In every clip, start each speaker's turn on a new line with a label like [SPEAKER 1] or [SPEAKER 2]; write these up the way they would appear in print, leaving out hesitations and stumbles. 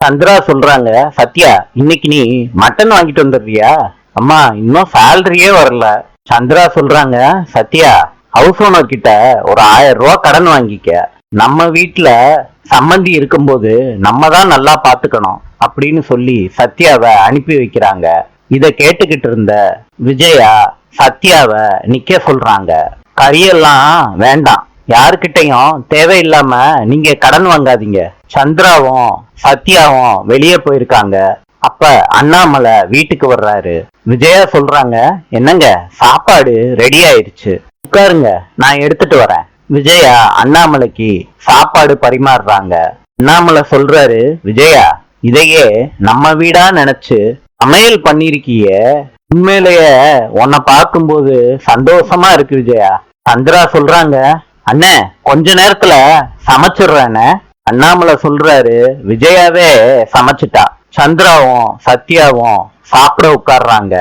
[SPEAKER 1] சந்திரா சொல்றாங்க, சத்யா இன்னைக்கு நீ மட்டன் வாங்கிட்டு வந்துடுறியா? அம்மா இன்னும் சேலரியே வரல. சந்திரா சொல்றாங்க, சத்யா ஹவுஸ் ஓனர் கிட்ட ஒரு 1000 ரூபாய் கடன் வாங்கிக்க. நம்ம வீட்டுல சம்மந்தி இருக்கும்போது நம்ம தான் நல்லா பாத்துக்கணும் அப்படின்னு சொல்லி சத்யாவை அனுப்பி வைக்கிறாங்க. இத கேட்டுக்கிட்டு இருந்த விஜயா சத்யாவை நிக்க சொல்றாங்க. கரியெல்லாம் வேண்டாம், யாருக்கிட்டையும் தேவையில்லாம நீங்க கடன் வாங்காதீங்க. சந்திராவும் சத்யாவும் வெளியே போயிருக்காங்க. அப்ப அண்ணாமலை வீட்டுக்கு வர்றாரு. விஜயா சொல்றாங்க, என்னங்க சாப்பாடு ரெடி ஆயிருச்சு, உட்காருங்க நான் எடுத்துட்டு வரேன். விஜயா அண்ணாமலைக்கு சாப்பாடு பரிமாறுறாங்க. அண்ணாமலை சொல்றாரு, விஜயா இதையே நம்ம வீடா நினைச்சு சமையல் பண்ணிருக்கிய, உண்மையிலேயே உன்னை பார்க்கும்போது சந்தோஷமா இருக்கு விஜயா. சந்திரா சொல்றாங்க, அண்ணே கொஞ்ச நேரத்துல சமைச்சிடுறேன்னு. அண்ணாமலை சொல்றாரு, விஜயாவே சமைச்சிட்டா. சந்திராவும் சத்யாவும் சாப்பிட உட்கார்றாங்க.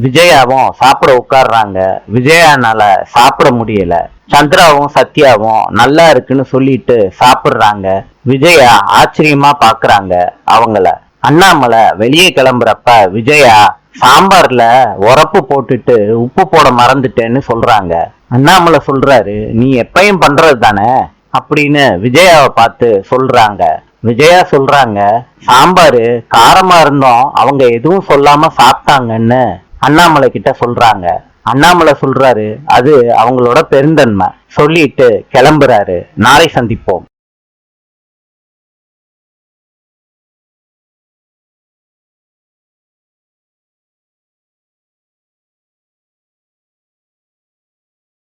[SPEAKER 1] விஜயாவும் சாப்பிட உட்கார்றாங்க. விஜயானால சாப்பிட முடியல. சந்திராவும் சத்யாவும் நல்லா இருக்குன்னு சொல்லிட்டு சாப்பிடுறாங்க. விஜயா ஆச்சரியமா பாக்குறாங்க அவங்கள. அண்ணாமலை வெளியே கிளம்புறப்ப விஜயா சாம்பார்ல உரப்பு போட்டுட்டு உப்பு போட மறந்துட்டேன்னு சொல்றாங்க. அண்ணாமலை சொல்றாரு, நீ எப்பயும் பண்றது தானே அப்படின்னு விஜயாவை பார்த்து சொல்றாங்க. விஜயா சொல்றாங்க, சாம்பாரு காரமா இருந்தோம் அவங்க எதுவும் சொல்லாம சாப்பிட்டாங்கன்னு அண்ணாமலை கிட்ட சொல்றாங்க. அண்ணாமலை சொல்றாரு, அது அவங்களோட பெருந்தன்மை சொல்லிட்டு கிளம்புறாரு. நாளை சந்திப்போம்.